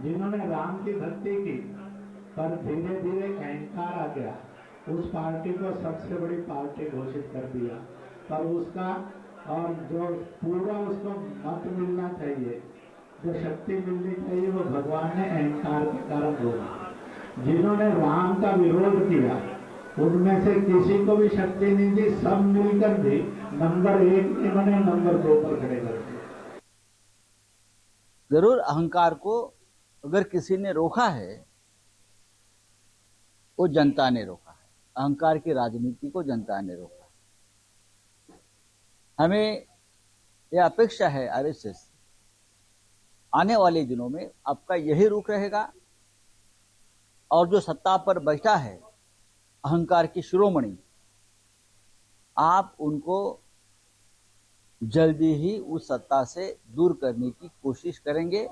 जिन्होंने राम की भक्ति की पर धीरे धीरे अहंकार आ गया, उस पार्टी को सबसे बड़ी पार्टी घोषित कर दिया। पर उसका और जो पूरा उसको मत मिलना चाहिए, जो शक्ति मिलनी चाहिए, वो भगवान ने अहंकार के कारण रोका। जिन्होंने राम का विरोध किया उनमें से किसी को भी शक्ति नहीं दी, सब मिलकर भी नंबर 1 इन्होंने नंबर 2 पर खड़े कर दिया। जरूर अहंकार को अगर किसी ने रोका है, वो जनता ने रोका है। अहंकार की राजनीति को जनता ने रोका है। हमें यह अपेक्षा है आरएसएस आने वाले दिनों में आपका यही रुख रहेगा, और जो सत्ता पर बैठा है अहंकार की शिरोमणि, आप उनको जल्दी ही उस सत्ता से दूर करने की कोशिश करेंगे।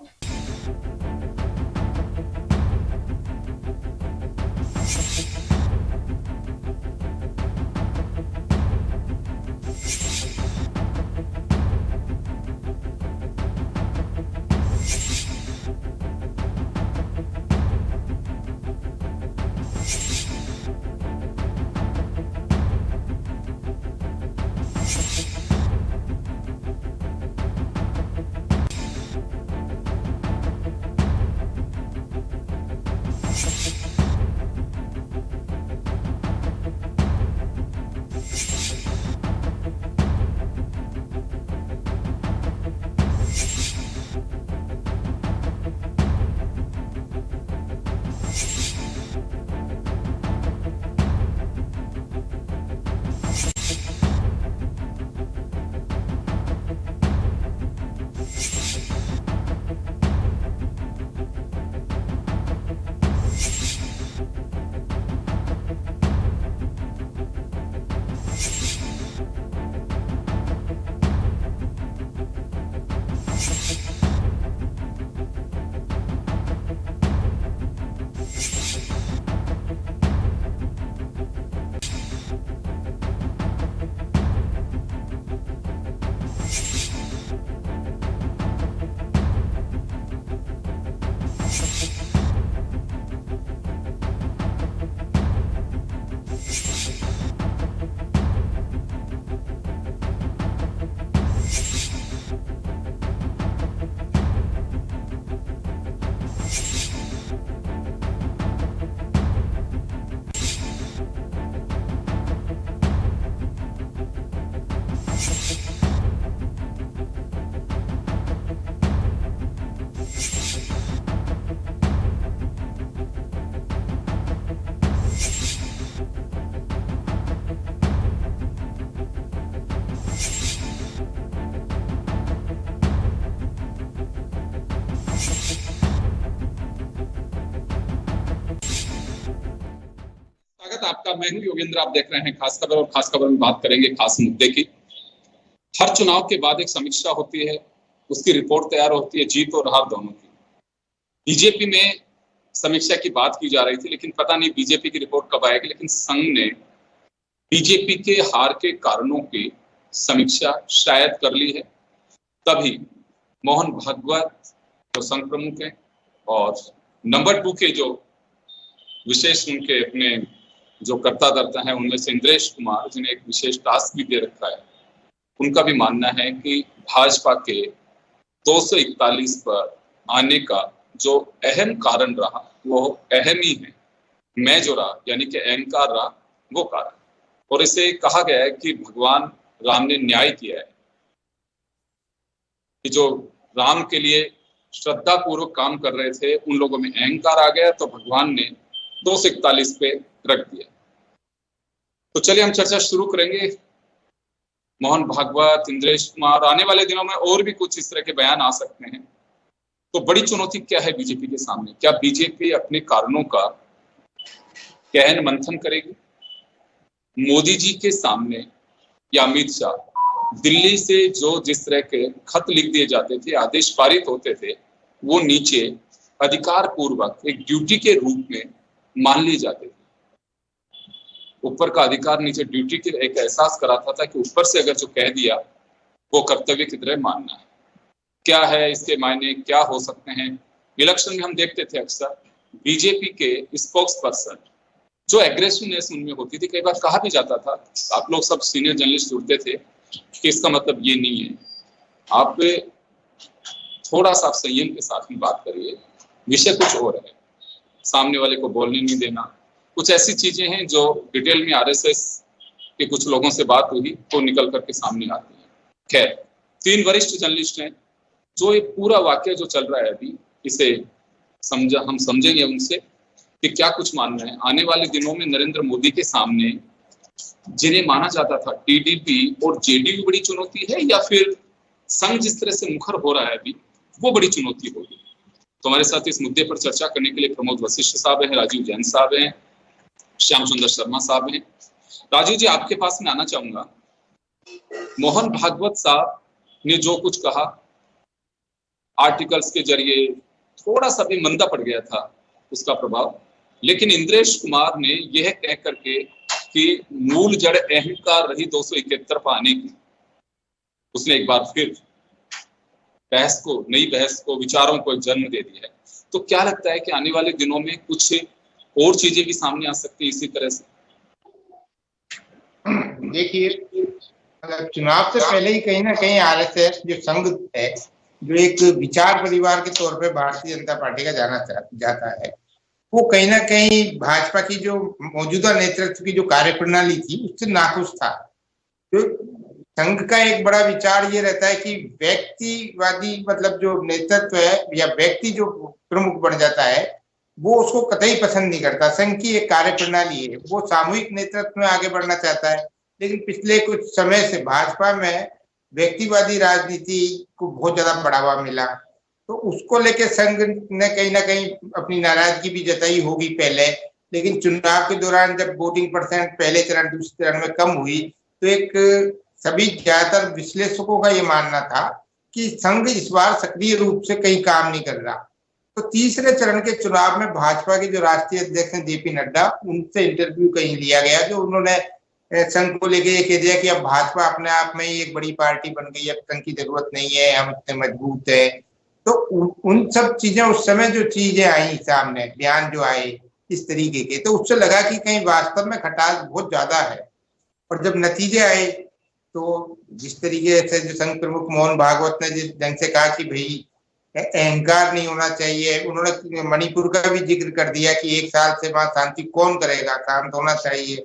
आपका मैं हूं योगेंद्र, आप देख रहे हैं खास खबर, और खास खबर में बात करेंगे खास मुद्दे की। हर चुनाव के बाद एक समीक्षा होती है, उसकी रिपोर्ट तैयार होती है, जीत और हार दोनों की। बीजेपी में समीक्षा की बात की जा रही थी, लेकिन पता नहीं बीजेपी की रिपोर्ट कब आएगी। लेकिन संघ ने बीजेपी के हार के कारणों की समीक्षा शायद कर ली है। तभी मोहन भागवत जो संघ प्रमुख है और नंबर 2 के जो विशेष उनके अपने जो कर्ता धर्ता है उनमें से इंद्रेश कुमार, जिन्हें एक विशेष टास्क भी दे रखा है, उनका भी मानना है कि भाजपा के 241 पर आने का जो अहम कारण रहा वो अहम ही है, मेजर रहा, यानी कि अहंकार रहा वो कारण। और इसे कहा गया है कि भगवान राम ने न्याय किया है कि जो राम के लिए श्रद्धा पूर्वक काम कर रहे थे उन लोगों में अहंकार आ गया, तो भगवान ने 241 पे रख दिया। तो चलिए हम चर्चा शुरू करेंगे। मोहन भागवत, इंद्रेश कुमार, आने वाले दिनों में और भी कुछ इस तरह के बयान आ सकते हैं। तो बड़ी चुनौती क्या है बीजेपी के सामने? क्या बीजेपी अपने कारणों का गहन मंथन करेगी? मोदी जी के सामने या अमित शाह दिल्ली से जो जिस तरह के खत लिख दिए जाते थे, आदेश पारित होते थे, वो नीचे अधिकार पूर्वक एक ड्यूटी के रूप में मान लिए जाते थे। ऊपर का अधिकार नीचे ड्यूटी के एक एहसास कराता था कि ऊपर से अगर जो कह दिया वो कर्तव्य की तरह मानना है। क्या है इसके मायने, क्या हो सकते हैं, इलेक्शन में हम देखते थे अक्सर बीजेपी के स्पोक्स पर्सन जो एग्रेसिवनेस उनमें होती थी, कई बार कहा भी जाता था, आप लोग सब सीनियर जर्नलिस्ट जुड़ते थे कि इसका मतलब ये नहीं है, आप थोड़ा सा संयम के साथ में बात करिए, विषय कुछ और है, सामने वाले को बोलने नहीं देना, कुछ ऐसी चीजें हैं जो डिटेल में आरएसएस के कुछ लोगों से बात हुई तो निकल करके सामने आती है। खैर, 3 वरिष्ठ जर्नलिस्ट हैं जो ये पूरा वाक्य जो चल रहा है अभी, इसे हम समझेंगे उनसे कि क्या कुछ मान रहे हैं। आने वाले दिनों में नरेंद्र मोदी के सामने जिन्हें माना जाता था टीडीपी और जेडीयू बड़ी चुनौती है, या फिर संघ जिस तरह से मुखर हो रहा है अभी वो बड़ी चुनौती होगी। तो हमारे साथ इस मुद्दे पर चर्चा करने के लिए प्रमोद वशिष्ठ साहब हैं, राजीव जैन साहब हैं, श्याम सुंदर शर्मा साहब हैं। राजीव जी, आपके पास में आना चाहूंगा। मोहन भागवत साहब ने जो कुछ कहा, आर्टिकल्स के जरिए थोड़ा सा भी मंदा पड़ गया था उसका प्रभाव, लेकिन इंद्रेश कुमार ने यह कह करके कि मूल जड़ अहंकार रही 271 पर आने की, उसने एक बार फिर बहस को, नई बहस को, विचारों को जन्म दे दिया है। तो क्या लगता है कि आने वाले दिनों में कुछ और चीजें भी सामने आ सकती है इसी तरह से? देखिए, चुनाव से पहले ही कहीं ना कहीं आरएसएस जो संघ है, जो एक विचार परिवार के तौर पे भारतीय जनता पार्टी का जाना जाता है, वो कहीं ना कहीं भाजपा की जो मौजूदा नेतृत्व की जो कार्यप्रणाली थी उससे नाखुश था। तो संघ का एक बड़ा विचार ये रहता है कि व्यक्तिवादी मतलब जो नेतृत्व है या व्यक्ति जो प्रमुख बन जाता है वो उसको कतई पसंद नहीं करता। संघ की एक कार्यप्रणाली है, वो सामूहिक नेतृत्व में आगे बढ़ना चाहता है, लेकिन पिछले कुछ समय से भाजपा में व्यक्तिवादी राजनीति को बहुत ज्यादा बढ़ावा मिला, तो उसको लेके संघ ने कहीं ना कहीं अपनी नाराजगी भी जताई होगी पहले। लेकिन चुनाव के दौरान जब वोटिंग परसेंट पहले चरण दूसरे चरण में कम हुई तो एक सभी ज्यादातर विश्लेषकों का ये मानना था कि संघ इस बार सक्रिय रूप से कहीं काम नहीं कर रहा। तो तीसरे चरण के चुनाव में भाजपा के जो राष्ट्रीय अध्यक्ष हैं जेपी नड्डा, उनसे इंटरव्यू कहीं लिया गया, जो उन्होंने संघ को लेके ये कह दिया कि अब भाजपा अपने आप में ही एक बड़ी पार्टी बन गई है, अब संघ की जरूरत नहीं है, हम इतने मजबूत है। तो उन सब चीजें उस समय जो चीजें आई सामने, बयान जो आए इस तरीके के, तो उससे लगा कि कहीं वास्तव में खटास बहुत ज्यादा है। और जब नतीजे आए तो जिस तरीके से जो संघ प्रमुख मोहन भागवत ने जिस ढंग से कहा कि भाई अहंकार नहीं होना चाहिए, उन्होंने मणिपुर का भी जिक्र कर दिया कि 1 साल से वहां शांति कौन करेगा, शांत होना चाहिए।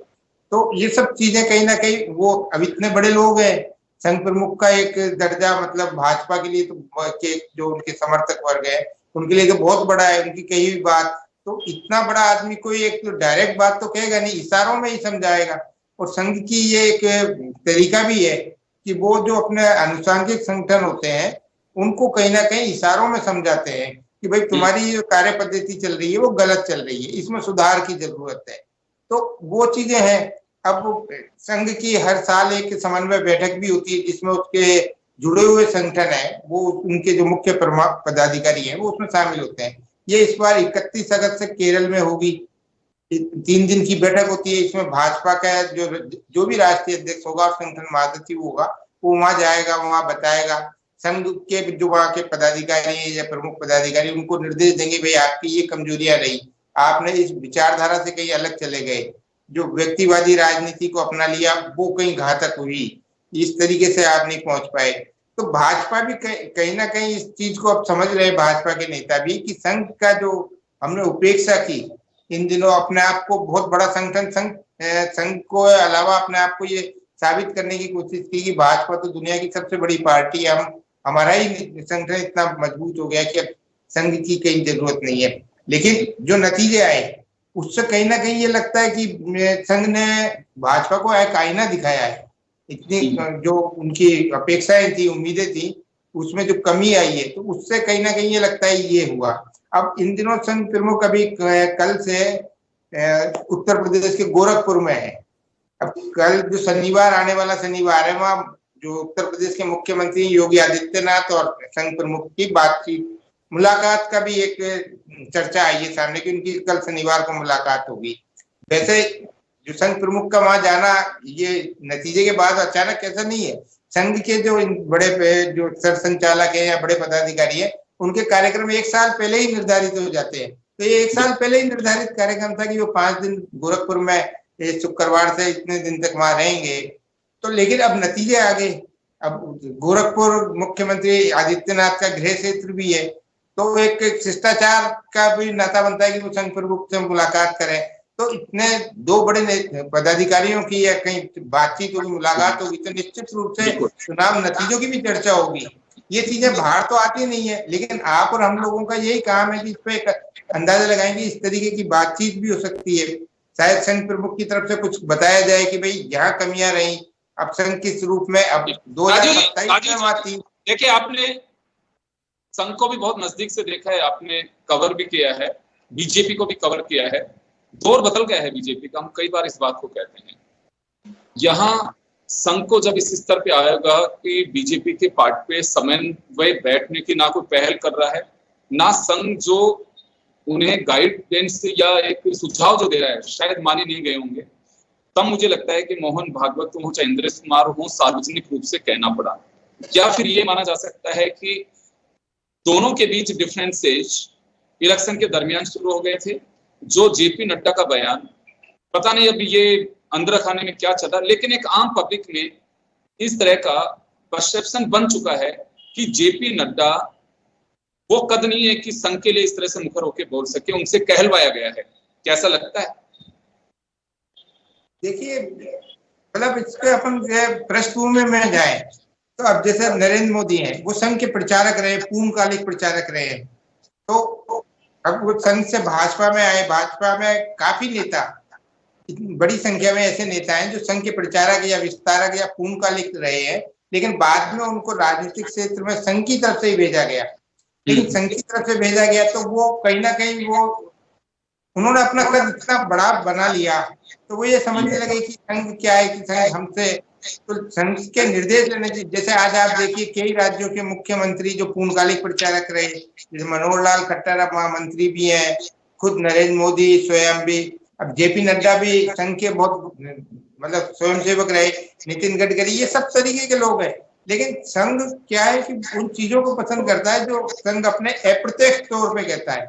तो ये सब चीजें कहीं ना कहीं, वो अब इतने बड़े लोग हैं, संघ प्रमुख का एक दर्जा मतलब भाजपा के लिए तो के जो उनके समर्थक वर्ग है उनके लिए तो बहुत बड़ा है, उनकी कही हुई बात, तो इतना बड़ा आदमी कोई एक तो डायरेक्ट बात तो कहेगा नहीं, इशारों में ही समझाएगा। और संघ की ये एक तरीका भी है कि वो जो अपने अनुसांगिक संगठन होते हैं उनको कहीं ना कहीं इशारों में समझाते हैं कि भाई तुम्हारी जो कार्य पद्धति चल रही है वो गलत चल रही है, इसमें सुधार की जरूरत है। तो वो चीजें हैं। अब संघ की हर साल एक समन्वय बैठक भी होती है जिसमें उसके जुड़े हुए संगठन है वो उनके जो मुख्य पदाधिकारी हैं वो उसमें शामिल होते हैं। ये इस बार 31 अगस्त से केरल में होगी, 3 दिन की बैठक होती है। इसमें भाजपा का जो भी राष्ट्रीय अध्यक्ष होगा और संगठन महासचिव होगा वो वहां जाएगा, वहां बताएगा। संघ के जो वहां के पदाधिकारी या प्रमुख पदाधिकारी उनको निर्देश देंगे भाई आपकी ये कमजोरियां रही, आपने इस विचारधारा से कहीं अलग चले गए, जो व्यक्तिवादी राजनीति को अपना लिया वो कहीं घातक हुई, इस तरीके से आप नहीं पहुंच पाए। तो भाजपा भी कहीं ना कहीं इस चीज को अब समझ रहे भाजपा के नेता भी कि संघ का जो हमने उपेक्षा की इन दिनों, अपने आप को बहुत बड़ा संगठन संघ को अलावा अपने आप को ये साबित करने की कोशिश की कि भाजपा तो दुनिया की सबसे बड़ी पार्टी है, हमारा ही संगठन इतना मजबूत हो गया कि अब संघ की कहीं जरूरत नहीं है। लेकिन जो नतीजे आए उससे कहीं ना कहीं ये लगता है कि संघ ने भाजपा को एक आईना दिखाया है। इतनी जो उनकी अपेक्षाएं थी, उम्मीदें थी, उसमें जो कमी आई है तो उससे कहीं ना कहीं ये लगता है ये हुआ। अब इन दिनों संघ प्रमुख अभी कल से उत्तर प्रदेश के गोरखपुर में है। अब कल जो शनिवार आने वाला शनिवार है वहां जो उत्तर प्रदेश के मुख्यमंत्री योगी आदित्यनाथ और संघ प्रमुख की बातचीत मुलाकात का भी एक चर्चा आई है सामने की उनकी कल शनिवार को मुलाकात होगी। वैसे जो संघ प्रमुख का वहां जाना ये नतीजे के बाद अचानक ऐसा नहीं है। संघ के जो बड़े जो सर संचालक है या बड़े पदाधिकारी है उनके कार्यक्रम एक साल पहले ही निर्धारित हो जाते हैं। तो ये एक साल पहले ही निर्धारित कार्यक्रम था कि वो 5 दिन गोरखपुर में शुक्रवार से इतने दिन तक वहां रहेंगे। तो लेकिन अब नतीजे आ गए। अब गोरखपुर मुख्यमंत्री आदित्यनाथ का गृह क्षेत्र भी है, तो एक शिष्टाचार का भी नाता बनता है कि वो संघ प्रमुख से मुलाकात करें। तो इतने दो बड़े पदाधिकारियों की या कहीं बातचीत होगी, मुलाकात होगी, तो निश्चित रूप से चुनाव नतीजों की भी चर्चा होगी। ये चीजें बाहर तो आती नहीं है, लेकिन आप और हम लोगों का यही काम है कि इस पे एक अंदाजा लगाएंगे, इस तरीके की बातचीत भी हो सकती है। शायद संघ प्रमुख की तरफ से कुछ बताया जाए कि भाई यहाँ कमियां रही, अब संघ किस रूप में, अब 2027 में थी। देखिए, आपने संघ को भी बहुत नजदीक से देखा है, आपने कवर भी किया है, बीजेपी को भी कवर किया है। दौर बदल गया है बीजेपी का, हम कई बार इस बात को कहते हैं। यहाँ संघ को जब इस स्तर पे आएगा कि बीजेपी के पार्ट पे समन्वय बैठने की ना कोई पहल कर रहा है, ना संघ जो उन्हें गाइडेंस या एक सुझाव जो दे रहा है शायद माने नहीं गए होंगे, तब मुझे लगता है कि मोहन भागवत हो चाहे इंद्रेश कुमार हो, सार्वजनिक रूप से कहना पड़ा। या फिर ये माना जा सकता है कि दोनों के बीच डिफरेंसेज इलेक्शन के दरमियान शुरू हो गए थे। जो जेपी नड्डा का बयान, पता नहीं अभी ये अंदर खाने में क्या चला, लेकिन एक आम पब्लिक में इस तरह का परसेप्शन बन चुका है कि जेपी नड्डा वो कद नहीं है कि संघ के लिए इस तरह से मुखर होकर बोल सके, उनसे कहलवाया गया है। कैसा लगता है? देखिए, मतलब इसके अपन पृष्ठभूमि में जाए तो अब जैसे नरेंद्र मोदी हैं, वो संघ के प्रचारक रहे, पूर्णकालिक प्रचारक रहे। तो अब वो संघ से भाजपा में आए, भाजपा में काफी नेता, बड़ी संख्या में ऐसे नेता हैं जो संघ के प्रचारक या विस्तारक या पूर्णकालिक रहे हैं, लेकिन बाद में उनको राजनीतिक क्षेत्र में संघ की तरफ से ही भेजा गया। लेकिन संघ की तरफ से भेजा गया तो वो कहीं ना कहीं वो उन्होंने अपना कद इतना बड़ा बना लिया, तो वो ये समझने लगे कि संघ क्या है, कि संघ हमसे, तो संघ के निर्देश लेने की। जैसे आज आप देखिए कई राज्यों के मुख्यमंत्री जो पूर्णकालिक प्रचारक रहे, जैसे मनोहर लाल खट्टर अब महामंत्री भी हैं, खुद नरेंद्र मोदी स्वयं भी, अब जेपी नड्डा भी संघ के बहुत मतलब स्वयंसेवक रहे, नितिन गडकरी, ये सब तरीके के लोग हैं। लेकिन संघ क्या है कि उन चीजों को पसंद करता है जो संघ अपने अप्रत्यक्ष तौर पे कहता है।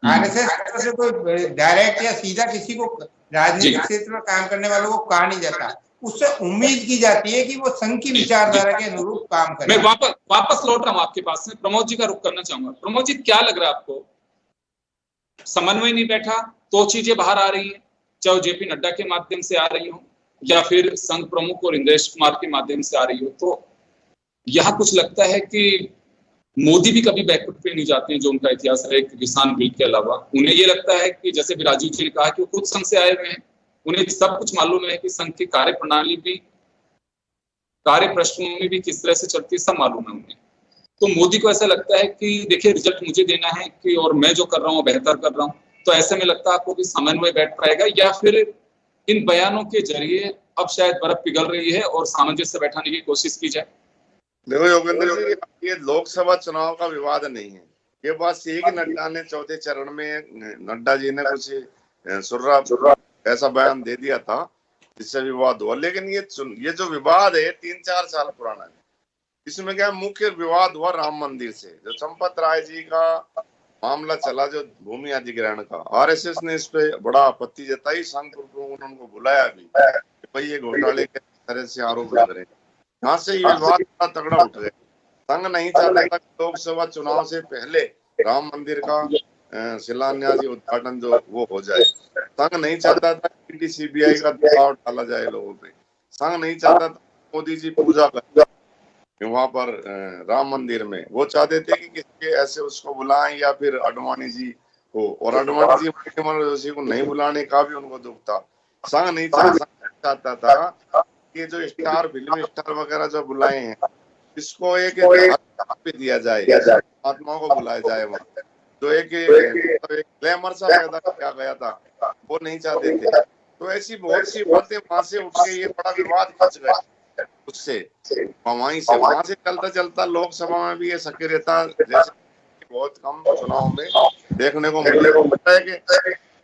आरएसएस से कोई डायरेक्ट या सीधा किसी को राजनीतिक क्षेत्र में काम करने वालों को कहा नहीं जाता, उससे उम्मीद की जाती है कि वो संघ की विचारधारा के अनुरूप काम करे। मैं वापस लौट रहा हूँ आपके पास में, प्रमोद जी का रुख करना चाहूंगा। प्रमोद जी, क्या लग रहा है आपको, समन्वय नहीं बैठा तो चीजें बाहर आ रही है, चाहे जेपी नड्डा के माध्यम से आ रही हो या फिर संघ प्रमुख और इंद्रेश कुमार के माध्यम से आ रही हो, तो यहाँ कुछ लगता है कि मोदी भी कभी बैकफुट पे नहीं जाते हैं, जो उनका इतिहास है किसान बिल के अलावा। उन्हें ये लगता है कि जैसे भी राजीव जी ने कहा कि वो खुद संघ से आए हुए हैं, उन्हें सब कुछ मालूम है कि संघ की कार्य प्रणाली भी, कार्य पृष्ठभूमि भी किस तरह से चलती है, सब मालूम है उन्हें। तो मोदी को ऐसा लगता है कि देखिए रिजल्ट मुझे देना है कि और मैं जो कर रहा हूँ बेहतर कर रहा हूँ, तो ऐसे में लगता है आपको कि समन्वय बैठ पाएगा, या फिर इन बयानों के जरिए अब शायद बर्फ पिघल रही है और सामंजस्य बैठाने की कोशिश की जाए? देखो योगेंद्र जी, ये लोकसभा चुनाव का विवाद नहीं है। ये बात सही कि नड्डा ने चौथे चरण में, नड्डा जी ने कुछ सुर्रा ऐसा बयान दे दिया था जिससे विवाद हुआ, लेकिन ये जो विवाद है 3-4 साल पुराना है। इसमें क्या मुख्य विवाद हुआ राम मंदिर से, जो संपत राय जी का मामला चला, जो भूमि अधिग्रहण का। आरएसएस ने इस पे बड़ा आपत्ति जताई, संघ प्रमुख उनको बुलाया भी, भाई ये घोटाले के तरह से आरोप लग रहे हैं। यहाँ से ये विवाद तगड़ा उठ गया। संघ नहीं चाहता था कि लोकसभा चुनाव से पहले राम मंदिर का शिलान्यास उद्घाटन जो वो हो जाए। संघ नहीं चाहता था कि सीबीआई का दबाव डाला जाए लोगों पे। संघ नहीं चाहता था मोदी जी पूजा कर वहां पर राम मंदिर में। वो चाहते थे कि किसी ऐसे उसको बुलाएं या फिर अडवाणी जी को, और अडवाणी जी मनोहर जोशी को नहीं बुलाने का भी उनको दुख था। संघ नहीं चाहता था कि जो स्टार, फिल्मी स्टार वगैरह जो बुलाए हैं, इसको एक भी दिया जाए, आत्माओं को बुलाया जाए वहाँ, जो एक ग्लैमर सा पैदा किया गया था, वो नहीं चाहते थे। तो ऐसी बहुत सी बातें वहां से उठ के ये बड़ा विवाद मच गया। उससे वहीं से वहां से चलता चलता लोकसभा में भी ये सक्रियता जैसे बहुत कम चुनाव में देखने को मिलता है कि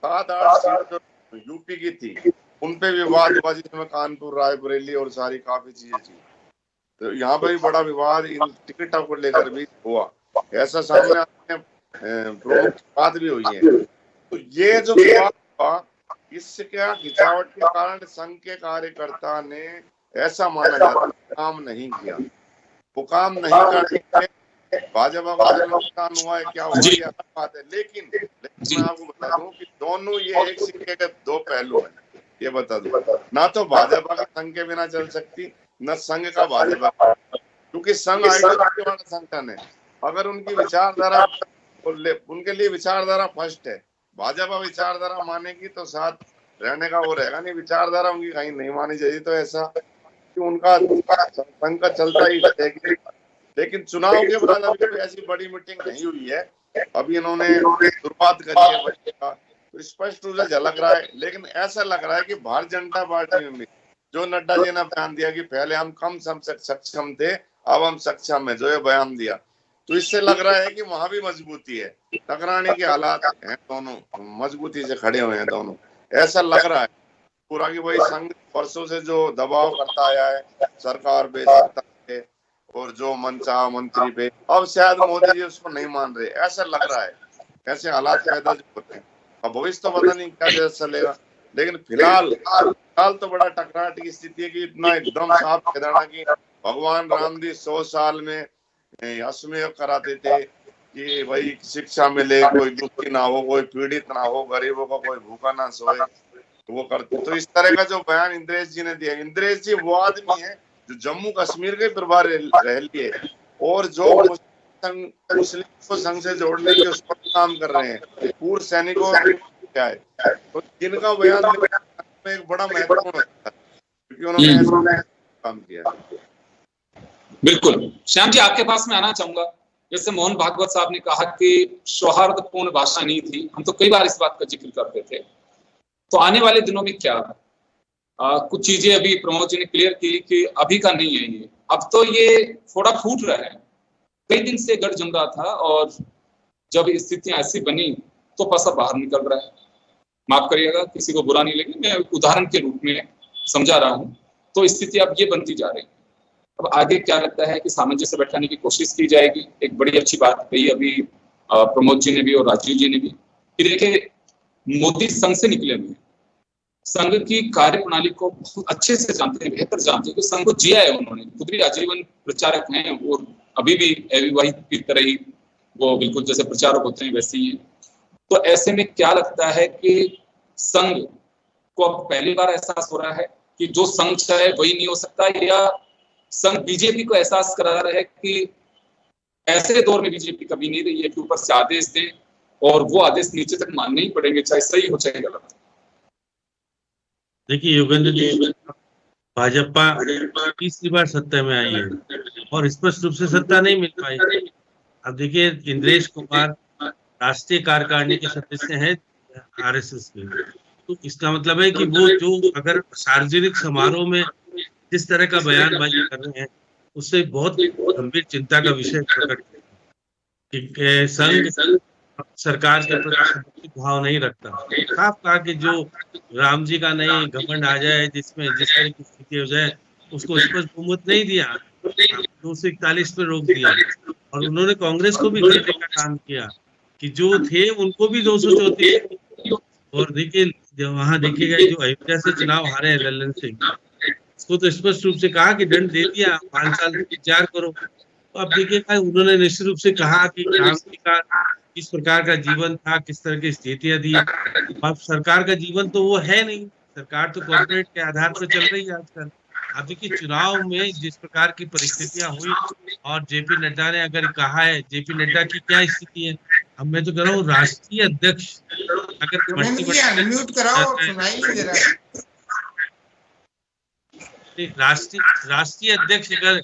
7-8 सीट जो यूपी की थी उन पे विवाद हुआ, जिसमें कानपुर, रायबरेली और सारी काफी चीजें थी। तो यहाँ पे भी बड़ा विवाद इन टिकटों को लेकर भी हुआ। ऐसा सामने प्रमुख बात भी हुई है। तो ये जो विवाद हुआ, इससे क्या गिरावट के कारण संघ के कार्यकर्ता ने ऐसा माना जाता है काम नहीं किया। वो काम नहीं करने से भाजपा को जो नुकसान हुआ है, क्या हुआ, ये अलग बात है। लेकिन मैं आपको बता दूं कि दोनों ये एक सिक्के के दो पहलू हैं। ये बता दूं, ना तो भाजपा का संघ के बिना चल सकती, न संघ का भाजपा, क्योंकि संघ आइडियोलॉजी वाला संगठन है। अगर उनकी विचारधारा, उनके लिए विचारधारा फर्स्ट है। भाजपा विचारधारा मानेगी तो साथ रहने का वो रहेगा नहीं, विचारधारा उनकी कहीं नहीं मानी जाएगी तो ऐसा कि उनका संघ का चलता ही रहेगी। लेकिन चुनाव के बाद अभी कोई ऐसी बड़ी मीटिंग नहीं हुई है। अभी इन्होंने शुरुआत करी है बच्चे का, तो स्पष्ट रूप से झलक रहा है। लेकिन ऐसा लग रहा है कि भारतीय जनता पार्टी में जो नड्डा जी ने बयान दिया कि पहले हम कम सक्षम थे, अब हम सक्षम है, जो ये बयान दिया, तो इससे लग रहा है कि वहां भी मजबूती है। टकराने के हालात हैं, दोनों मजबूती से खड़े हुए हैं दोनों, ऐसा लग रहा है पूरा कि वही संघ वर्षों से जो दबाव करता आया है सरकार पे, सत्ता पे, और जो मनचाहा मंत्री पे, अब शायद मोदी जी उसको नहीं मान रहे, ऐसा लग रहा है। ऐसे हालात पैदा जो होते हैं, अब भविष्य तो पता नहीं क्या जैसा चलेगा। लेकिन फिलहाल तो बड़ा टकराहट की स्थिति है कि इतना एकदम साफ कह देना कि भगवान राम जी 100 साल में अश्वमेध कराते थे कि भाई शिक्षा मिले, कोई दुखी ना हो, कोई पीड़ित ना हो, गरीबों का कोई भूखा ना सोए, वो करते। तो इस तरह का जो बयान इंद्रेश जी ने दिया, इंद्रेश जी वो आदमी है जो जम्मू कश्मीर के प्रभारी रह लिए और जो मुस्लिम को संघ से जोड़ने के उस पर काम कर रहे हैं, पूर्व सैनिकों क्या है, तो जिनका बयान में एक बड़ा महत्वपूर्ण होता है क्योंकि उन्होंने ऐसा काम किया। बिल्कुल श्याम जी, आपके पास मैं आना चाहूंगा। जैसे मोहन भागवत साहब ने कहा कि सौहार्दपूर्ण भाषा नहीं थी, हम तो कई बार इस बात का जिक्र करते थे। तो आने वाले दिनों में क्या कुछ चीजें अभी प्रमोद जी ने क्लियर की कि अभी का नहीं है ये, अब तो ये थोड़ा फूट रहा है। कई दिन से गढ़ जम रहा था और जब स्थितियां ऐसी बनी तो पसा बाहर निकल रहा है। माफ करिएगा, किसी को बुरा नहीं लगे, मैं उदाहरण के रूप में समझा रहा हूँ। तो स्थिति अब ये बनती जा रही है। अब आगे क्या लगता है कि सामंजस्य बैठाने की कोशिश की जाएगी। एक बड़ी अच्छी बात कही अभी प्रमोद जी ने भी और राजीव जी ने भी कि देखिए मोदी संघ से निकले हुए, संघ की कार्य प्रणाली को बहुत अच्छे से जानते हैं, बेहतर जानते हैं, कि संघ को जिया है उन्होंने, खुद भी आजीवन प्रचारक हैं और अभी भी अविवाहित की तरह ही वो बिल्कुल जैसे प्रचारक होते हैं वैसे ही है। तो ऐसे में क्या लगता है कि संघ को अब पहली बार एहसास हो रहा है कि जो संघ चाहे वही नहीं हो सकता, या संघ बीजेपी को एहसास करा रहा है कि ऐसे दौर में बीजेपी कभी नहीं रही है कि ऊपर से आदेश दे और वो आदेश नीचे तक मानने ही पड़ेंगे, चाहे सही हो चाहे गलत। देखिए योगेंद्र जी, भाजपा तीसरी बार सत्ता में आई है और स्पष्ट रूप से सत्ता नहीं मिल पाई। अब देखिए इंद्रेश कुमार राष्ट्रीय कार्यकारिणी के सदस्य हैं आरएसएस के, तो इसका मतलब है कि वो जो अगर सार्वजनिक समारोह में जिस तरह का बयानबाजी कर रहे हैं उससे बहुत गंभीर चिंता का विषय प्रकट है कि संघ सरकार के प्रति भाव नहीं रखता। साफ कहा कि जो राम जी का नहीं घमंड आ जाए, जिसमें जिस तरह की स्थिति हो जाए, उसको स्पष्ट बहुमत नहीं दिया, 241 पे रोक दिया। और उन्होंने कांग्रेस को भी देने का काम किया कि जो थे उनको भी 234। और देखिए वहां देखिएगा जो अयोध्या से चुनाव हारे हैं लल्लन सिंह, उसको तो स्पष्ट रूप से कहा कि दंड दे दिया, 5 साल विचार करो। तो अब देखिएगा उन्होंने निश्चित रूप से कहा कि राम जी का किस प्रकार का जीवन था, किस तरह की स्थितियां थी। अब सरकार का जीवन तो वो है नहीं, सरकार तो कॉर्पोरेट के आधार पर चल रही है आजकल। अब देखिए चुनाव में जिस प्रकार की परिस्थितियां हुई और जेपी नड्डा ने अगर कहा है, जेपी नड्डा की क्या स्थिति है, अब मैं तो कह रहा हूँ राष्ट्रीय अध्यक्ष अगर राष्ट्रीय अध्यक्ष अगर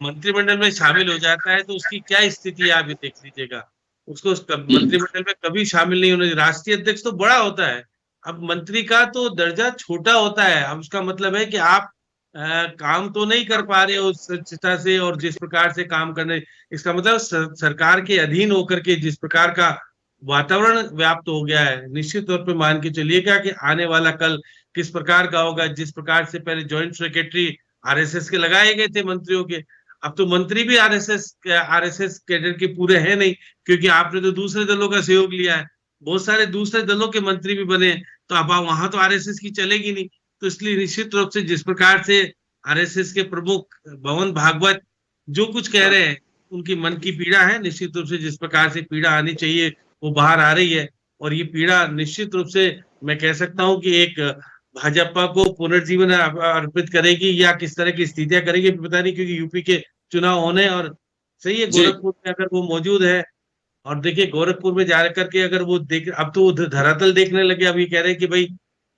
मंत्रिमंडल में शामिल हो जाता है तो उसकी क्या स्थिति है आप ये देख लीजिएगा। उसको मंत्रिमंडल में कभी शामिल नहीं होने। राष्ट्रीय अध्यक्ष तो बड़ा होता है, अब मंत्री का तो दर्जा छोटा होता है। अब उसका मतलब है कि आप काम तो नहीं कर पा रहे हो उस स्वच्छता से और जिस प्रकार से काम करने, इसका मतलब सरकार के अधीन होकर के जिस प्रकार का वातावरण व्याप्त हो गया है, निश्चित तौर पे मान के चलिएगा कि आने वाला कल किस प्रकार का होगा। जिस प्रकार से पहले ज्वाइंट सेक्रेटरी आरएसएस के लगाए गए थे मंत्रियों के, अब तो मंत्री भी आरएसएस कैडर के पूरे हैं नहीं, क्योंकि आपने तो दूसरे दलों का सहयोग लिया है, बहुत सारे दूसरे दलों के मंत्री भी बने, तो अब वहां तो आरएसएस की चलेगी नहीं। तो इसलिए निश्चित रूप से जिस प्रकार से आरएसएस के प्रमुख भवन भागवत जो कुछ कह रहे हैं, उनकी मन की पीड़ा है, निश्चित रूप से जिस प्रकार से पीड़ा आनी चाहिए वो बाहर आ रही है। और ये पीड़ा निश्चित रूप से मैं कह सकता हूं कि एक भाजपा को पुनर्जीवन अर्पित करेगी या किस तरह की स्थितियां करेगी पता नहीं, क्योंकि यूपी के चुनाव होने और सही है गोरखपुर में अगर वो मौजूद है, और देखिए गोरखपुर में जा करके अगर वो देख, अब तो धरातल देखने लगे, अब ये कह रहे हैं कि भाई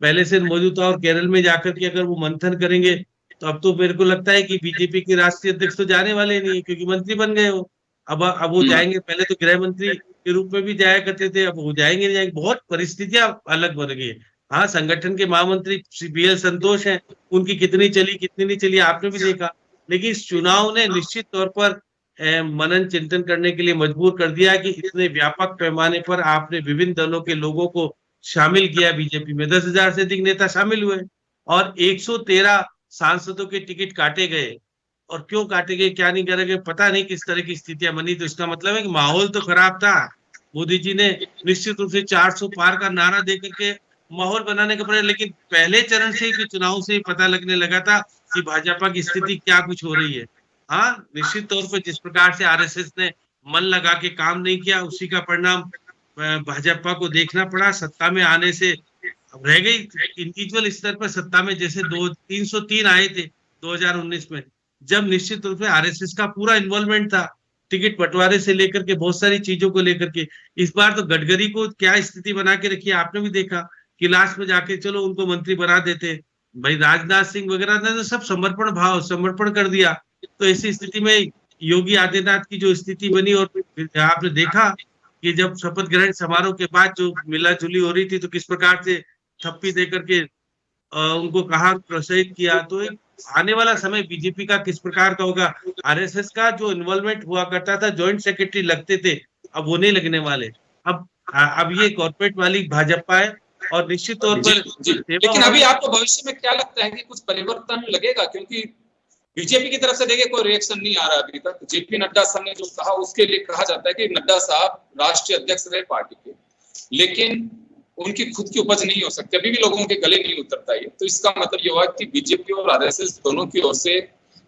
पहले से मौजूद था, और केरल में जाकर के अगर वो मंथन करेंगे तो अब तो मेरे को लगता है कि बीजेपी के राष्ट्रीय अध्यक्ष तो जाने वाले नहीं है, क्योंकि मंत्री बन गए हो। अब वो जाएंगे, पहले तो गृह मंत्री के रूप में भी जाया करते थे, अब वो जाएंगे नहीं जाएंगे, बहुत परिस्थितियां अलग बन गई है। हाँ, संगठन के महामंत्री बीएल संतोष हैं, उनकी कितनी चली कितनी नहीं चली आपने भी देखा, लेकिन इस चुनाव ने निश्चित तौर पर मनन चिंतन करने के लिए मजबूर कर दिया कि इतने व्यापक पैमाने पर आपने विभिन्न दलों के लोगों को शामिल किया बीजेपी में। 10,000 से अधिक नेता शामिल हुए और 113 सांसदों के टिकट काटे गए, और क्यों काटे गए क्या नहीं करे गए पता नहीं, किस तरह की स्थितियां बनी। तो इसका मतलब है कि माहौल तो खराब था। मोदी जी ने निश्चित रूप से 400 पार का नारा देकर के माहौल बनाने का प्रयास, लेकिन पहले चरण से ही चुनाव से ही पता लगने लगा था कि भाजपा की स्थिति क्या कुछ हो रही है। हाँ, निश्चित तौर पर जिस प्रकार से आरएसएस ने मन लगा के काम नहीं किया, उसी का परिणाम भाजपा को देखना पड़ा। सत्ता में आने से रह गई इंडिविजुअल स्तर पर सत्ता में, जैसे 303 आए थे 2019 में, जब निश्चित रूप से आरएसएस का पूरा इन्वॉल्वमेंट था, टिकट बंटवारे से लेकर के बहुत सारी चीजों को लेकर के। इस बार तो गडकरी को क्या स्थिति बना के रखी है आपने भी देखा कि लास्ट में जाके चलो उनको मंत्री बना देते भाई। राजनाथ सिंह वगैरह ने तो सब समर्पण कर दिया। तो ऐसी स्थिति में योगी आदित्यनाथ की जो स्थिति बनी, और आपने देखा कि जब शपथ ग्रहण समारोह के बाद जो मिला जुली हो रही थी, तो किस प्रकार से थप्पी देकर के उनको कहा, प्रोत्साहित किया। तो एक आने वाला समय बीजेपी का किस प्रकार का होगा। आरएसएस का जो इन्वॉल्वमेंट हुआ करता था, जॉइंट सेक्रेटरी लगते थे, अब वो नहीं लगने वाले। अब ये कॉर्पोरेट वाली भाजपा है, और निश्चित तौर पर लेकिन अभी आपको भविष्य में क्या लगता है कि कुछ परिवर्तन लगेगा? क्योंकि बीजेपी की तरफ से देखिए कोई रिएक्शन नहीं आ रहा अभी तक। जेपी नड्डा साहब ने जो कहा उसके लिए कहा जाता है कि नड्डा साहब राष्ट्रीय अध्यक्ष रहे पार्टी के, लेकिन उनकी खुद की उपज नहीं हो सकती, अभी भी लोगों के गले नहीं उतरता है। तो इसका मतलब ये हुआ कि बीजेपी और आरएसएस दोनों की ओर से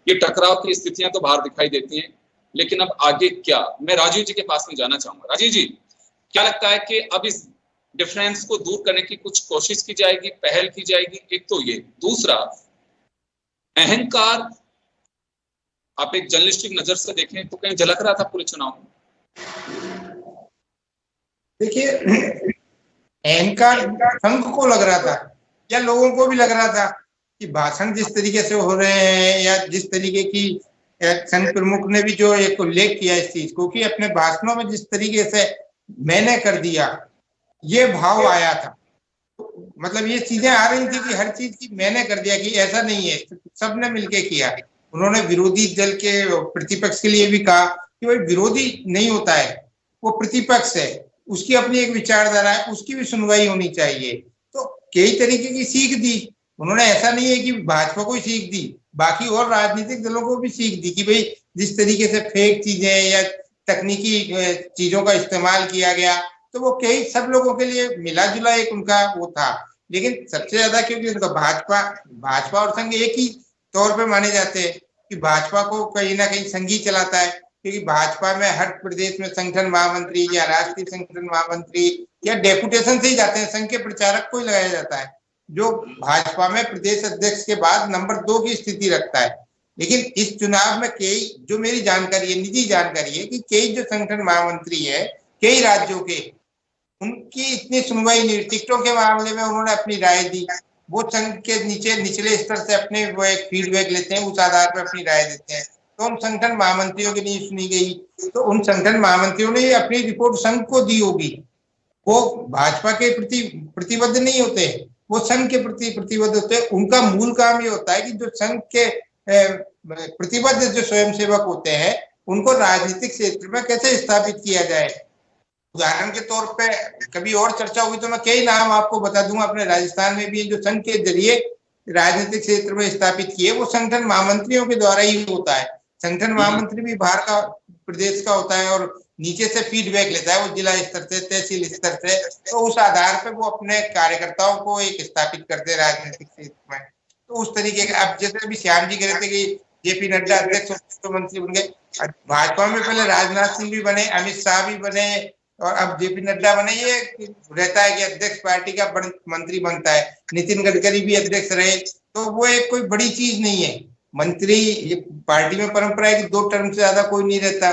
ये टकराव की स्थितियां तो बाहर दिखाई देती हैं, लेकिन अब आगे क्या? मैं राजीव जी के पास में जाना चाहूंगा। राजीव जी, क्या लगता है कि अब इस डिफरेंस को दूर करने की कुछ कोशिश की जाएगी, पहल की जाएगी? एक तो ये, दूसरा अहंकार, आप एक जर्नलिस्टिक नजर से देखें तो कहीं झलक रहा था पूरे चुनाव में। देखिए, अहंकार संघ को लग रहा था या लोगों को भी लग रहा था कि भाषण जिस तरीके से हो रहे हैं, या जिस तरीके की संघ प्रमुख ने भी जो एक उल्लेख किया इस चीज को, कि अपने भाषणों में जिस तरीके से मैंने कर दिया, ये भाव आया था। मतलब ये चीजें आ रही थी कि हर चीज की मैंने कर दिया, कि ऐसा नहीं है, सबने मिलके किया। उन्होंने विरोधी दल के प्रतिपक्ष के लिए भी कहा कि भाई विरोधी नहीं होता है, वो प्रतिपक्ष है, उसकी अपनी एक विचारधारा है, उसकी भी सुनवाई होनी चाहिए। तो कई तरीके की सीख दी उन्होंने। ऐसा नहीं है कि भाजपा को ही सीख दी, बाकी और राजनीतिक दलों को भी सीख दी कि भाई जिस तरीके से फेक चीजें या तकनीकी चीजों का इस्तेमाल किया गया, तो वो कई सब लोगों के लिए मिला जुला एक उनका वो था। लेकिन सबसे ज्यादा क्योंकि उनका भाजपा और संघ एक ही तौर पे माने जाते हैं कि भाजपा को कहीं ना कहीं संघ ही चलाता है, क्योंकि भाजपा में हर प्रदेश में संगठन महामंत्री या राष्ट्रीय संगठन महामंत्री या डेपुटेशन से ही जाते हैं, संघ के प्रचारक को ही लगाया जाता है, जो भाजपा में प्रदेश अध्यक्ष के बाद नंबर 2 की स्थिति रखता है। लेकिन इस चुनाव में कई, जो मेरी जानकारी है, निजी जानकारी है, कि कई जो संगठन महामंत्री है कई राज्यों के, उनकी इतनी सुनवाई नहीं। टिकटों के मामले में उन्होंने अपनी राय दी, वो संघ के निचले स्तर से अपने वो एक फीडबैक लेते हैं, उस आधार पर अपनी राय देते हैं। तो उन संगठन महामंत्रियों की नहीं सुनी गई, तो उन संगठन महामंत्रियों ने अपनी रिपोर्ट संघ को दी होगी। वो भाजपा के प्रति प्रतिबद्ध नहीं होते, वो संघ के प्रति प्रतिबद्ध होते हैं। उनका मूल काम ये होता है कि जो संघ के प्रतिबद्ध जो स्वयंसेवक होते हैं, उनको राजनीतिक क्षेत्र में कैसे स्थापित किया जाए। उदाहरण के तौर पे कभी और चर्चा होगी तो मैं कई नाम आपको बता दूंगा, अपने राजस्थान में भी जो संघ के जरिए राजनीतिक क्षेत्र में स्थापित किए, वो संगठन महामंत्रियों के द्वारा ही होता है। संगठन महामंत्री भी बाहर का प्रदेश का होता है और नीचे से फीडबैक लेता है, वो जिला स्तर से, तहसील स्तर से, तो उस आधार पे वो अपने कार्यकर्ताओं को एक स्थापित करते हैं राजनीतिक क्षेत्र में। तो उस तरीके के, अब जैसे अभी श्याम जी कह रहे थे कि जेपी नड्डा अध्यक्ष तो मंत्री बन गए, भाजपा में पहले राजनाथ सिंह भी बने, अमित शाह भी बने और अब जेपी नड्डा बने। ये रहता है कि अध्यक्ष पार्टी का मंत्री बनता है, नितिन गडकरी भी अध्यक्ष रहे, तो वो एक कोई बड़ी चीज नहीं है। मंत्री, ये पार्टी में परंपरा है कि 2 टर्म से ज्यादा कोई नहीं रहता,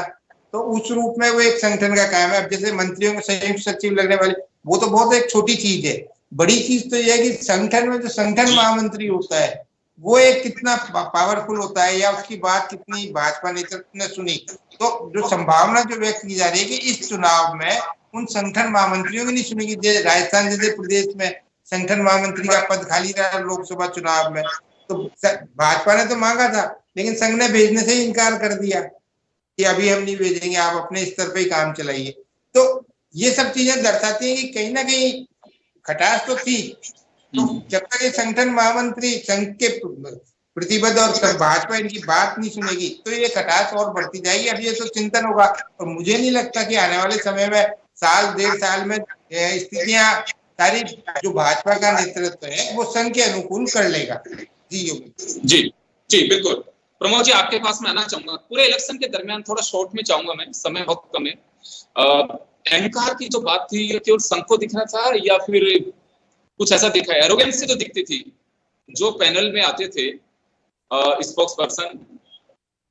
तो उस रूप में वो एक संगठन का काम है। अब जैसे मंत्रियों को संयुक्त सचिव लगने वाले, वो तो बहुत एक छोटी चीज है। बड़ी चीज तो यह है कि संगठन में जो संगठन महामंत्री होता है वो एक कितना पावरफुल होता है, या उसकी बात कितनी भाजपा नेतृत्व ने सुनी। तो जो संभावना जो व्यक्त की जा रही है कि इस चुनाव में उन संगठन महामंत्रियों की नहीं सुनेगी। राजस्थान जैसे प्रदेश में संगठन महामंत्री का पद खाली रहा लोकसभा चुनाव में, तो भाजपा ने तो मांगा था, लेकिन संघ ने भेजने से ही इनकार कर दिया कि अभी हम नहीं भेजेंगे, आप अपने स्तर पे ही काम चलाइए। तो ये सब चीजें दर्शाती है कि कहीं ना कहीं खटास तो थी। तो जब तक ये संगठन महामंत्री संघ के प्रतिबद्ध और भाजपा इनकी बात नहीं सुनेगी तो ये खटास और बढ़ती जाएगी। अब ये तो चिंतन होगा, और मुझे नहीं लगता कि आने वाले समय में 1.5 साल में स्थितियां सारी जो भाजपा का नेतृत्व है वो संघ के अनुकूल कर लेगा। जी योगी जी बिल्कुल। प्रमोद जी, आपके पास में आना चाहूंगा। पूरे इलेक्शन के दरमियान थोड़ा शॉर्ट में चाहूंगा मैं, समय बहुत कम है। अहंकार की जो बात थी, ये केवल संघ को दिख रहा था या फिर कुछ ऐसा दिखा है? एरोगेंस से जो दिखती थी, जो पैनल में आते थे स्पोक्स पर्सन,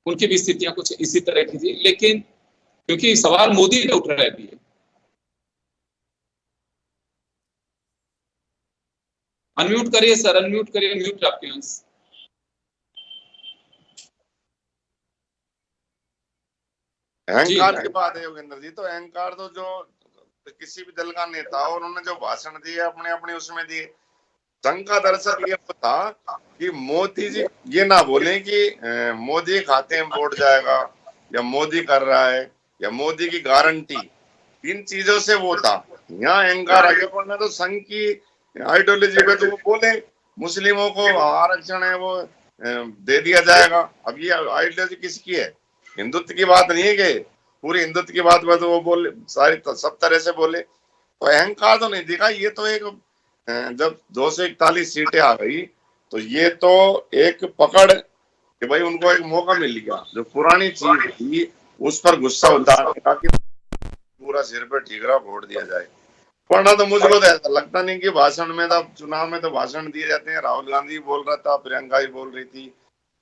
उनकी भी स्थितियां कुछ इसी तरह की थी। लेकिन क्योंकि सवाल मोदी पे उठ रहा है अभी, अनम्यूट करिए सर, अनम्यूट करिए, म्यूट आपके यहाँ। अहंकार की बात है योगेंद्र जी, तो अहंकार तो जो किसी भी दल का नेता हो, उन्होंने जो भाषण दिए अपने अपने उसमें दिए। संघ का दरअसल ये था कि मोदी जी ये ना बोले कि मोदी खाते में वोट जाएगा, या मोदी कर रहा है, या मोदी की गारंटी, इन चीजों से वो था। यहाँ अहंकार आगे बढ़ना, तो संघ की आइडियोलॉजी पे तो वो बोले मुस्लिमों को आरक्षण है वो दे दिया जाएगा। अब ये आइडियोलॉजी किसकी है? हिंदुत्व की बात नहीं है कि पूरी हिंदुत्व की बात में तो वो बोले सारी सब तरह से बोले, तो अहंकार तो नहीं दिखा। ये तो एक जब 241 सीटें आ गई तो ये तो एक पकड़ कि भाई उनको एक मौका मिल गया, जो पुरानी चीज थी उस पर गुस्सा उतारने का कि पूरा सिर पे ठीकरा वोट दिया जाए। वरना तो मुझको तो ऐसा लगता नहीं कि भाषण में तो, चुनाव में तो भाषण दिए जाते हैं। राहुल गांधी बोल रहा था, प्रियंका भी बोल रही थी,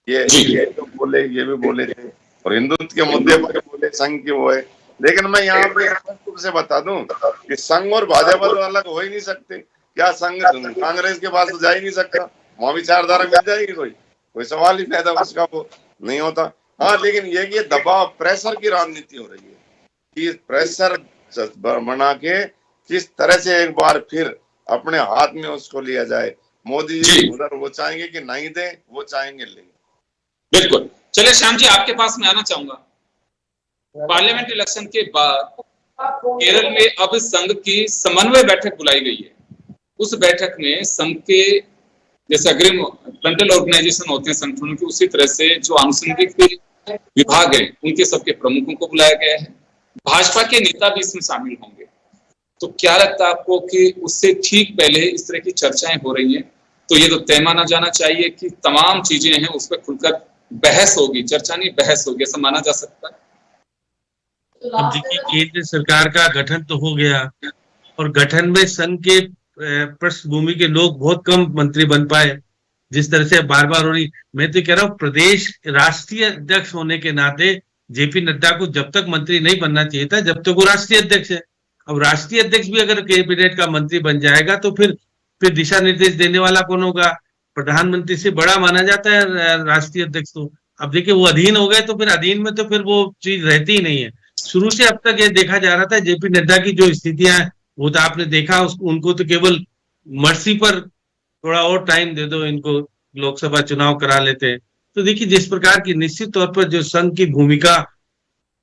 ये तो बोले, ये भी बोले थे, और हिंदुत्व के मुद्दे पर बोले, संघ की वो है। लेकिन मैं यहाँ पे से बता दूं कि संघ और भाजपा तो अलग हो ही नहीं सकते। क्या संघ कांग्रेस के पास तो जा ही नहीं सकता, वहां विचारधारा मिल जाएगी, कोई सवाल ही पैदा उसका वो नहीं होता। हाँ, लेकिन ये दबाव, प्रेशर की राजनीति हो रही है कि प्रेशर बना के किस तरह से एक बार फिर अपने हाथ में उसको लिया जाए। मोदी जी उधर वो चाहेंगे कि नहीं दे, वो चाहेंगे ले। बिल्कुल। चलिए श्याम जी, आपके पास मैं आना चाहूंगा। पार्लियामेंट इलेक्शन के बाद केरल में अब संघ की समन्वय बैठक बुलाई गई है। उस बैठक में संघ के जैसे अग्रिम फ्रंटल ऑर्गेनाइजेशन होते हैं संगठनों की, उसी तरह से जो आनुषंगिक विभाग है उनके सबके प्रमुखों को बुलाया गया है। भाजपा के नेता भी इसमें शामिल होंगे। तो क्या लगता है आपको कि उससे ठीक पहले इस तरह की चर्चाएं हो रही हैं, तो ये तो तय माना जाना चाहिए कि तमाम चीजें हैं उस पर खुलकर बहस होगी, चर्चा नहीं बहस होगी, ऐसा माना जा सकता है? अब देखिए, केंद्र सरकार का गठन तो हो गया, और गठन में संघ के पृष्ठभूमि के लोग बहुत कम मंत्री बन पाए, जिस तरह से बार बार हो रही। मैं तो कह रहा हूँ, प्रदेश राष्ट्रीय अध्यक्ष होने के नाते जेपी नड्डा को जब तक मंत्री नहीं बनना चाहिए था जब तक वो राष्ट्रीय अध्यक्ष है। अब राष्ट्रीय अध्यक्ष भी अगर कैबिनेट का मंत्री बन जाएगा तो फिर दिशा निर्देश देने वाला कौन होगा? प्रधानमंत्री से बड़ा माना जाता है राष्ट्रीय अध्यक्ष। तो अब देखिए, वो अधीन हो गए तो फिर अधीन में तो फिर वो चीज रहती ही नहीं है। शुरू से अब तक ये देखा जा रहा था, जेपी नड्डा की जो स्थितियां हैं वो तो आपने देखा, उनको तो केवल मर्सी पर थोड़ा और टाइम दे दो, इनको लोकसभा चुनाव करा लेते हैं। तो देखिए, जिस प्रकार की निश्चित तौर पर जो संघ की भूमिका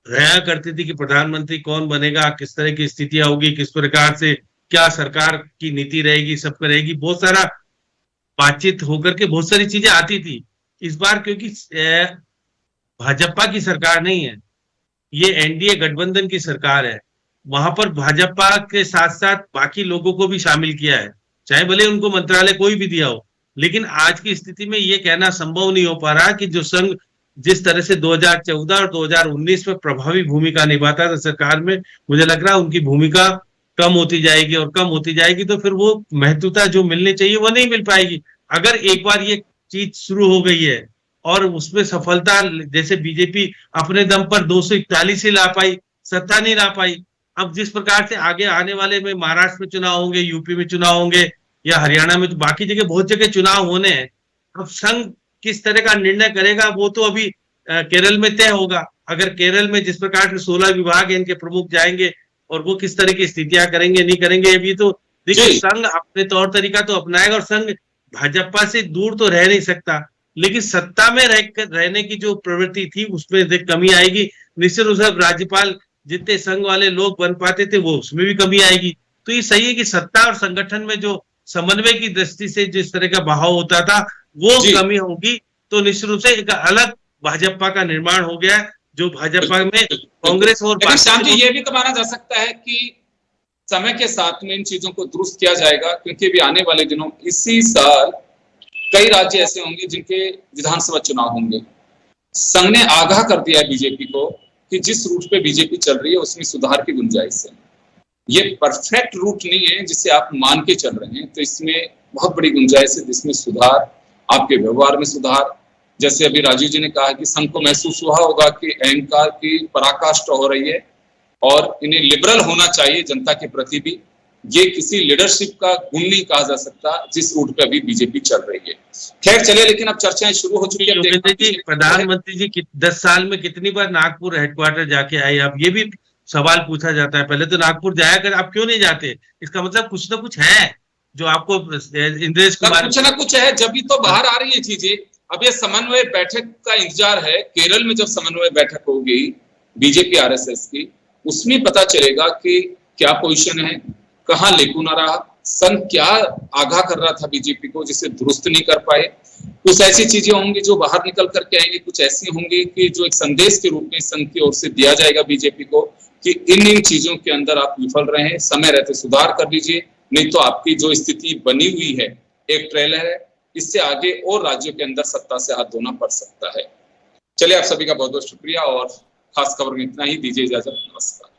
रहा करती थी कि प्रधानमंत्री कौन बनेगा, किस तरह की स्थितियां होगी, किस प्रकार से क्या सरकार की नीति रहेगी, सब रहेगी, बहुत सारा बातचीत होकर के बहुत सारी चीजें आती थी। इस बार क्योंकि भाजपा की सरकार नहीं है, ये एनडीए गठबंधन की सरकार है। वहां पर भाजपा के साथ साथ बाकी लोगों को भी शामिल किया है, चाहे भले उनको मंत्रालय कोई भी दिया हो। लेकिन आज की स्थिति में ये कहना संभव नहीं हो पा रहा कि जो संघ जिस तरह से 2014 और 2019 में प्रभावी भूमिका निभाता था सरकार में, मुझे लग रहा है उनकी भूमिका कम होती जाएगी, और कम होती जाएगी तो फिर वो महत्वता जो मिलनी चाहिए वो नहीं मिल पाएगी। अगर एक बार ये चीज शुरू हो गई है और उसमें सफलता, जैसे बीजेपी अपने दम पर 241 ही ला पाई, सत्ता नहीं ला पाई। अब जिस प्रकार से आगे आने वाले में महाराष्ट्र में चुनाव होंगे, यूपी में चुनाव होंगे, या हरियाणा में, तो बाकी जगह बहुत जगह चुनाव होने हैं। अब संघ किस तरह का निर्णय करेगा वो तो अभी केरल में तय होगा। अगर केरल में जिस प्रकार के 16 विभाग है, इनके प्रमुख जाएंगे और वो किस तरह की स्थितियां करेंगे नहीं करेंगे, अभी तो देखिए संघ अपने तौर तरीका तो अपनाएगा, और संघ भाजपा से दूर तो रह नहीं सकता, लेकिन सत्ता में रहने की जो प्रवृत्ति थी उसमें कमी आएगी। निश्चित रूप से राज्यपाल जितने संघ वाले लोग बन पाते थे वो उसमें भी कमी आएगी। तो ये सही है कि सत्ता और संगठन में जो समन्वय की दृष्टि से जिस तरह का बहाव होता था वो कमी होगी, तो निश्चित रूप से एक अलग भाजपा का निर्माण हो गया, जो भाजपा में कांग्रेस और श्याम जी ये भी तो माना जा सकता है कि समय के साथ में इन चीजों को दुरुस्त किया जाएगा, क्योंकि अभी आने वाले दिनों इसी साल कई राज्य ऐसे होंगे जिनके विधानसभा चुनाव होंगे। संघ ने आगाह कर दिया है बीजेपी को कि जिस रूट पे बीजेपी चल रही है उसमें सुधार की गुंजाइश है। ये परफेक्ट रूट नहीं है जिसे आप मान के चल रहे हैं, तो इसमें बहुत बड़ी गुंजाइश है जिसमें सुधार, आपके व्यवहार में सुधार। जैसे अभी राजीव जी ने कहा कि संघ को महसूस हुआ होगा कि अहंकार की पराकाष्ठा हो रही है और इन्हें लिबरल होना चाहिए जनता के प्रति भी। ये किसी लीडरशिप का गुण नहीं कहा जा सकता जिस रूट पे अभी बीजेपी चल रही है। खैर चले, लेकिन अब चर्चाएं शुरू हो चुकी है। प्रधानमंत्री जी 10 साल में कितनी बार नागपुर हेडक्वार्टर जाके आए, अब ये भी सवाल पूछा जाता है। पहले तो नागपुर जाया कर, आप क्यों नहीं जाते? इसका मतलब कुछ ना कुछ है जो आपको इंद्रेश कुमार, कुछ ना कुछ है, जब भी तो बाहर आ रही है चीजें। अब ये समन्वय बैठक का इंतजार है। केरल में जब समन्वय बैठक होगी बीजेपी आरएसएस की, उसमें पता चलेगा कि क्या पोजीशन है, कहां लेकुना रहा, संघ क्या आगाह कर रहा था बीजेपी को जिसे दुरुस्त नहीं कर पाए। कुछ ऐसी चीजें होंगी जो बाहर निकल करके आएंगी, कुछ ऐसी होंगी कि जो एक संदेश के रूप में संघ की ओर से दिया जाएगा बीजेपी को कि इन चीजों के अंदर आप विफल रहे हैं, समय रहते सुधार कर लीजिए, नहीं तो आपकी जो स्थिति बनी हुई है एक ट्रेलर है, इससे आगे और राज्यों के अंदर सत्ता से हाथ धोना पड़ सकता है। चलिए, आप सभी का बहुत बहुत शुक्रिया और खास खबर में इतना ही। दीजिए इजाजत, नमस्कार।